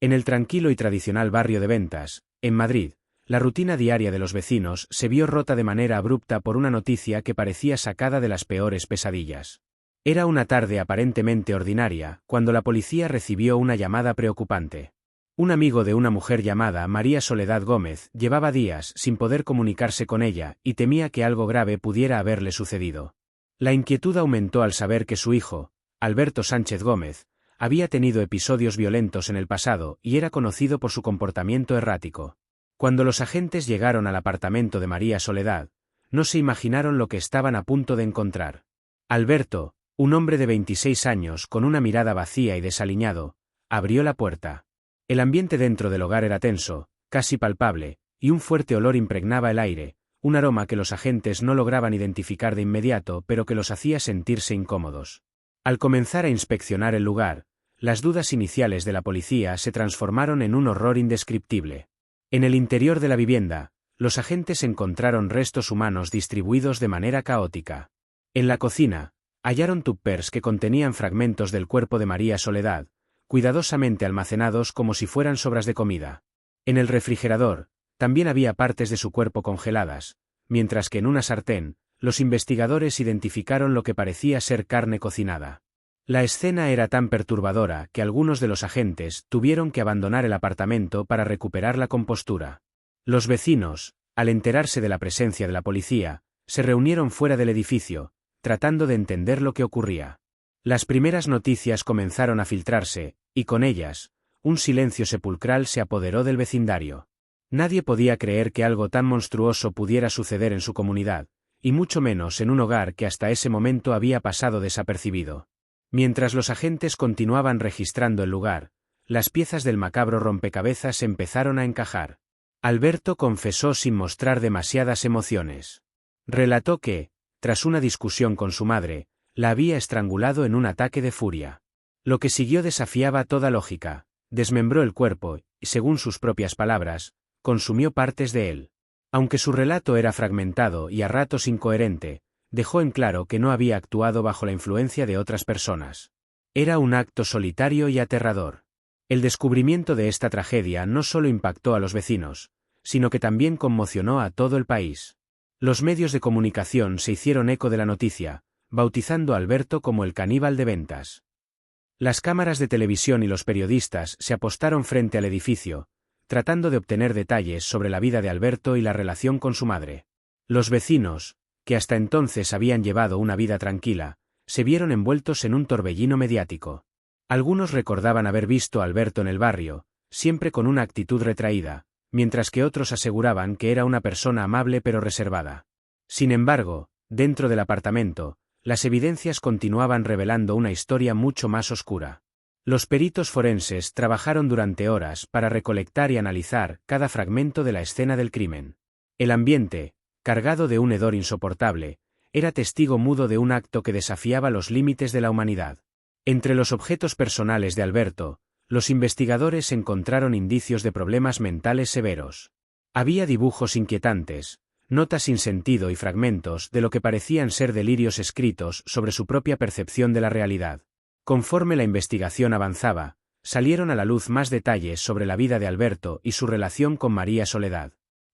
En el tranquilo y tradicional barrio de Ventas, en Madrid, la rutina diaria de los vecinos se vio rota de manera abrupta por una noticia que parecía sacada de las peores pesadillas. Era una tarde aparentemente ordinaria, cuando la policía recibió una llamada preocupante. Un amigo de una mujer llamada María Soledad Gómez llevaba días sin poder comunicarse con ella y temía que algo grave pudiera haberle sucedido. La inquietud aumentó al saber que su hijo, Alberto Sánchez Gómez, había tenido episodios violentos en el pasado y era conocido por su comportamiento errático. Cuando los agentes llegaron al apartamento de María Soledad, no se imaginaron lo que estaban a punto de encontrar. Alberto, un hombre de 26 años con una mirada vacía y desaliñado, abrió la puerta. El ambiente dentro del hogar era tenso, casi palpable, y un fuerte olor impregnaba el aire, un aroma que los agentes no lograban identificar de inmediato pero que los hacía sentirse incómodos. Al comenzar a inspeccionar el lugar, las dudas iniciales de la policía se transformaron en un horror indescriptible. En el interior de la vivienda, los agentes encontraron restos humanos distribuidos de manera caótica. En la cocina, hallaron tuppers que contenían fragmentos del cuerpo de María Soledad, cuidadosamente almacenados como si fueran sobras de comida. En el refrigerador, también había partes de su cuerpo congeladas, mientras que en una sartén, los investigadores identificaron lo que parecía ser carne cocinada. La escena era tan perturbadora que algunos de los agentes tuvieron que abandonar el apartamento para recuperar la compostura. Los vecinos, al enterarse de la presencia de la policía, se reunieron fuera del edificio, tratando de entender lo que ocurría. Las primeras noticias comenzaron a filtrarse, y con ellas, un silencio sepulcral se apoderó del vecindario. Nadie podía creer que algo tan monstruoso pudiera suceder en su comunidad, y mucho menos en un hogar que hasta ese momento había pasado desapercibido. Mientras los agentes continuaban registrando el lugar, las piezas del macabro rompecabezas empezaron a encajar. Alberto confesó sin mostrar demasiadas emociones. Relató que, tras una discusión con su madre, la había estrangulado en un ataque de furia. Lo que siguió desafiaba toda lógica. Desmembró el cuerpo y, según sus propias palabras, consumió partes de él. Aunque su relato era fragmentado y a ratos incoherente, dejó en claro que no había actuado bajo la influencia de otras personas. Era un acto solitario y aterrador. El descubrimiento de esta tragedia no solo impactó a los vecinos, sino que también conmocionó a todo el país. Los medios de comunicación se hicieron eco de la noticia, bautizando a Alberto como el caníbal de Ventas. Las cámaras de televisión y los periodistas se apostaron frente al edificio, tratando de obtener detalles sobre la vida de Alberto y la relación con su madre. Los vecinos, que hasta entonces habían llevado una vida tranquila, se vieron envueltos en un torbellino mediático. Algunos recordaban haber visto a Alberto en el barrio, siempre con una actitud retraída, mientras que otros aseguraban que era una persona amable pero reservada. Sin embargo, dentro del apartamento, las evidencias continuaban revelando una historia mucho más oscura. Los peritos forenses trabajaron durante horas para recolectar y analizar cada fragmento de la escena del crimen. El ambiente, cargado de un hedor insoportable, era testigo mudo de un acto que desafiaba los límites de la humanidad. Entre los objetos personales de Alberto, los investigadores encontraron indicios de problemas mentales severos. Había dibujos inquietantes, notas sin sentido y fragmentos de lo que parecían ser delirios escritos sobre su propia percepción de la realidad. Conforme la investigación avanzaba, salieron a la luz más detalles sobre la vida de Alberto y su relación con María Soledad.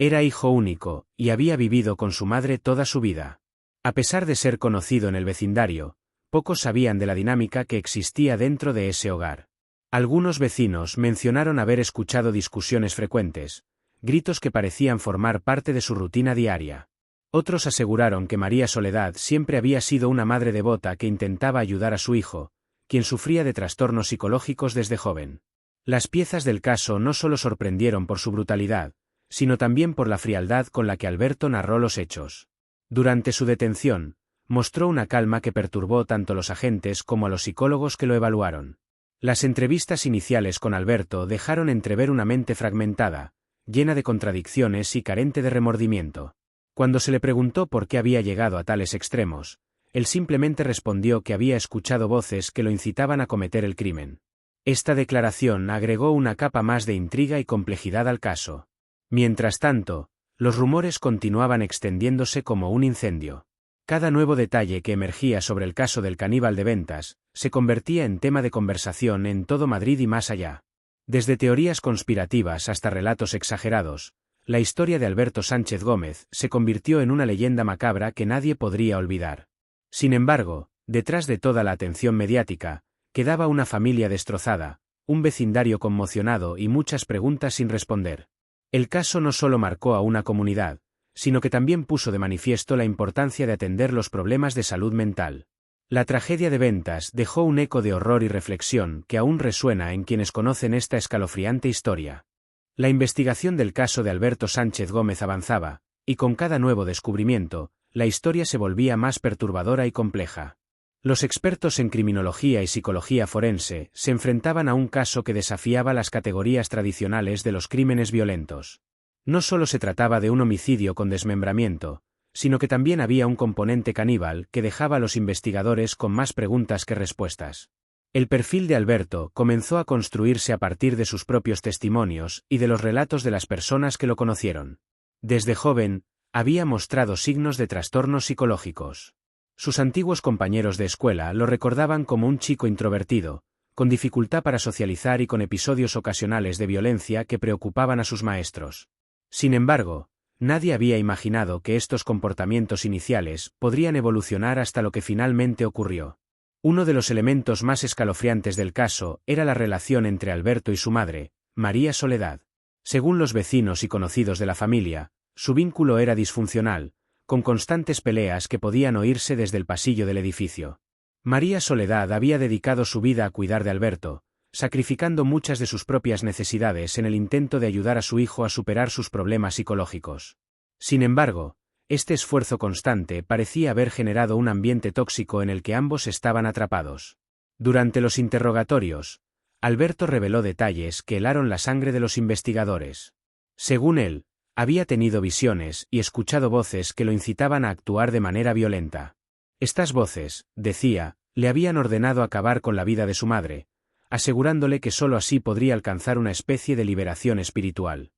Era hijo único, y había vivido con su madre toda su vida. A pesar de ser conocido en el vecindario, pocos sabían de la dinámica que existía dentro de ese hogar. Algunos vecinos mencionaron haber escuchado discusiones frecuentes, gritos que parecían formar parte de su rutina diaria. Otros aseguraron que María Soledad siempre había sido una madre devota que intentaba ayudar a su hijo, quien sufría de trastornos psicológicos desde joven. Las piezas del caso no solo sorprendieron por su brutalidad, sino también por la frialdad con la que Alberto narró los hechos. Durante su detención, mostró una calma que perturbó tanto a los agentes como a los psicólogos que lo evaluaron. Las entrevistas iniciales con Alberto dejaron entrever una mente fragmentada, llena de contradicciones y carente de remordimiento. Cuando se le preguntó por qué había llegado a tales extremos, él simplemente respondió que había escuchado voces que lo incitaban a cometer el crimen. Esta declaración agregó una capa más de intriga y complejidad al caso. Mientras tanto, los rumores continuaban extendiéndose como un incendio. Cada nuevo detalle que emergía sobre el caso del caníbal de Ventas se convertía en tema de conversación en todo Madrid y más allá. Desde teorías conspirativas hasta relatos exagerados, la historia de Alberto Sánchez Gómez se convirtió en una leyenda macabra que nadie podría olvidar. Sin embargo, detrás de toda la atención mediática, quedaba una familia destrozada, un vecindario conmocionado y muchas preguntas sin responder. El caso no solo marcó a una comunidad, sino que también puso de manifiesto la importancia de atender los problemas de salud mental. La tragedia de Ventas dejó un eco de horror y reflexión que aún resuena en quienes conocen esta escalofriante historia. La investigación del caso de Alberto Sánchez Gómez avanzaba, y con cada nuevo descubrimiento, la historia se volvía más perturbadora y compleja. Los expertos en criminología y psicología forense se enfrentaban a un caso que desafiaba las categorías tradicionales de los crímenes violentos. No solo se trataba de un homicidio con desmembramiento, sino que también había un componente caníbal que dejaba a los investigadores con más preguntas que respuestas. El perfil de Alberto comenzó a construirse a partir de sus propios testimonios y de los relatos de las personas que lo conocieron. Desde joven, había mostrado signos de trastornos psicológicos. Sus antiguos compañeros de escuela lo recordaban como un chico introvertido, con dificultad para socializar y con episodios ocasionales de violencia que preocupaban a sus maestros. Sin embargo, nadie había imaginado que estos comportamientos iniciales podrían evolucionar hasta lo que finalmente ocurrió. Uno de los elementos más escalofriantes del caso era la relación entre Alberto y su madre, María Soledad. Según los vecinos y conocidos de la familia, su vínculo era disfuncional, con constantes peleas que podían oírse desde el pasillo del edificio. María Soledad había dedicado su vida a cuidar de Alberto, sacrificando muchas de sus propias necesidades en el intento de ayudar a su hijo a superar sus problemas psicológicos. Sin embargo, este esfuerzo constante parecía haber generado un ambiente tóxico en el que ambos estaban atrapados. Durante los interrogatorios, Alberto reveló detalles que helaron la sangre de los investigadores. Según él, había tenido visiones y escuchado voces que lo incitaban a actuar de manera violenta. Estas voces, decía, le habían ordenado acabar con la vida de su madre, asegurándole que sólo así podría alcanzar una especie de liberación espiritual.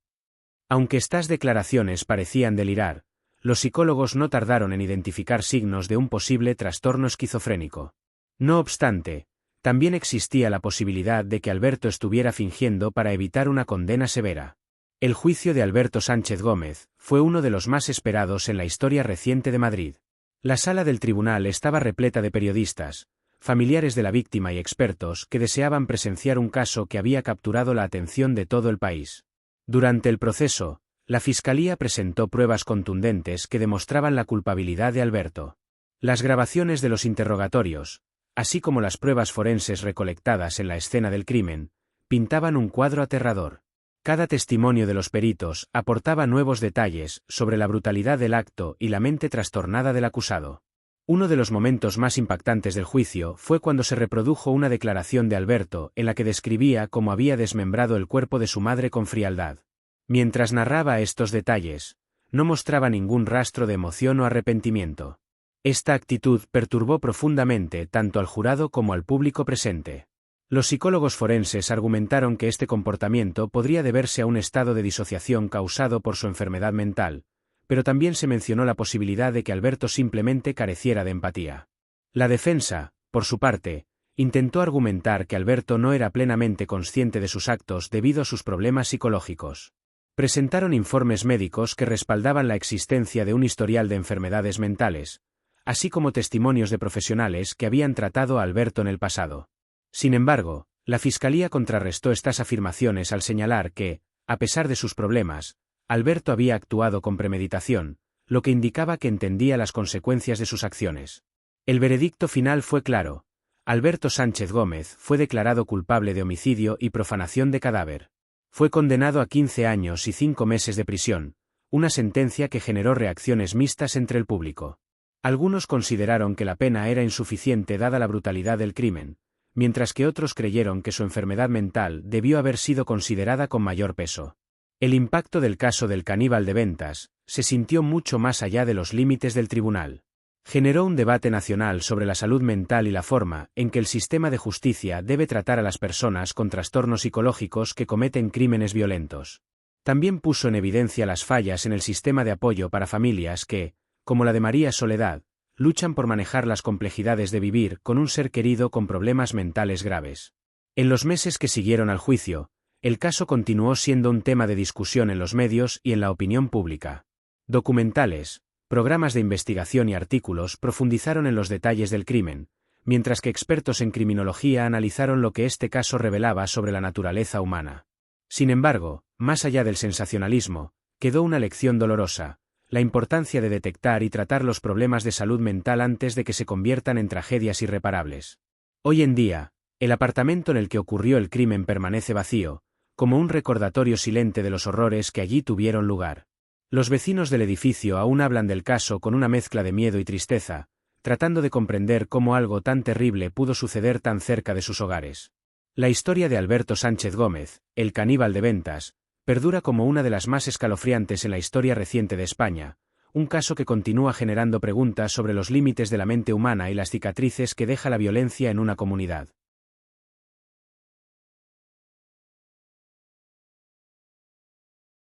Aunque estas declaraciones parecían delirar, los psicólogos no tardaron en identificar signos de un posible trastorno esquizofrénico. No obstante, también existía la posibilidad de que Alberto estuviera fingiendo para evitar una condena severa. El juicio de Alberto Sánchez Gómez fue uno de los más esperados en la historia reciente de Madrid. La sala del tribunal estaba repleta de periodistas, familiares de la víctima y expertos que deseaban presenciar un caso que había capturado la atención de todo el país. Durante el proceso, la Fiscalía presentó pruebas contundentes que demostraban la culpabilidad de Alberto. Las grabaciones de los interrogatorios, así como las pruebas forenses recolectadas en la escena del crimen, pintaban un cuadro aterrador. Cada testimonio de los peritos aportaba nuevos detalles sobre la brutalidad del acto y la mente trastornada del acusado. Uno de los momentos más impactantes del juicio fue cuando se reprodujo una declaración de Alberto en la que describía cómo había desmembrado el cuerpo de su madre con frialdad. Mientras narraba estos detalles, no mostraba ningún rastro de emoción o arrepentimiento. Esta actitud perturbó profundamente tanto al jurado como al público presente. Los psicólogos forenses argumentaron que este comportamiento podría deberse a un estado de disociación causado por su enfermedad mental, pero también se mencionó la posibilidad de que Alberto simplemente careciera de empatía. La defensa, por su parte, intentó argumentar que Alberto no era plenamente consciente de sus actos debido a sus problemas psicológicos. Presentaron informes médicos que respaldaban la existencia de un historial de enfermedades mentales, así como testimonios de profesionales que habían tratado a Alberto en el pasado. Sin embargo, la Fiscalía contrarrestó estas afirmaciones al señalar que, a pesar de sus problemas, Alberto había actuado con premeditación, lo que indicaba que entendía las consecuencias de sus acciones. El veredicto final fue claro: Alberto Sánchez Gómez fue declarado culpable de homicidio y profanación de cadáver. Fue condenado a 15 años y 5 meses de prisión, una sentencia que generó reacciones mixtas entre el público. Algunos consideraron que la pena era insuficiente dada la brutalidad del crimen, mientras que otros creyeron que su enfermedad mental debió haber sido considerada con mayor peso. El impacto del caso del caníbal de Ventas se sintió mucho más allá de los límites del tribunal. Generó un debate nacional sobre la salud mental y la forma en que el sistema de justicia debe tratar a las personas con trastornos psicológicos que cometen crímenes violentos. También puso en evidencia las fallas en el sistema de apoyo para familias que, como la de María Soledad, luchan por manejar las complejidades de vivir con un ser querido con problemas mentales graves. En los meses que siguieron al juicio, El caso continuó siendo un tema de discusión en los medios y en la opinión pública. Documentales, programas de investigación y artículos profundizaron en los detalles del crimen, mientras que expertos en criminología analizaron lo que este caso revelaba sobre la naturaleza humana. Sin embargo, más allá del sensacionalismo, quedó una lección dolorosa: la importancia de detectar y tratar los problemas de salud mental antes de que se conviertan en tragedias irreparables. Hoy en día, el apartamento en el que ocurrió el crimen permanece vacío, como un recordatorio silente de los horrores que allí tuvieron lugar. Los vecinos del edificio aún hablan del caso con una mezcla de miedo y tristeza, tratando de comprender cómo algo tan terrible pudo suceder tan cerca de sus hogares. La historia de Alberto Sánchez Gómez, el caníbal de Ventas, perdura como una de las más escalofriantes en la historia reciente de España, un caso que continúa generando preguntas sobre los límites de la mente humana y las cicatrices que deja la violencia en una comunidad.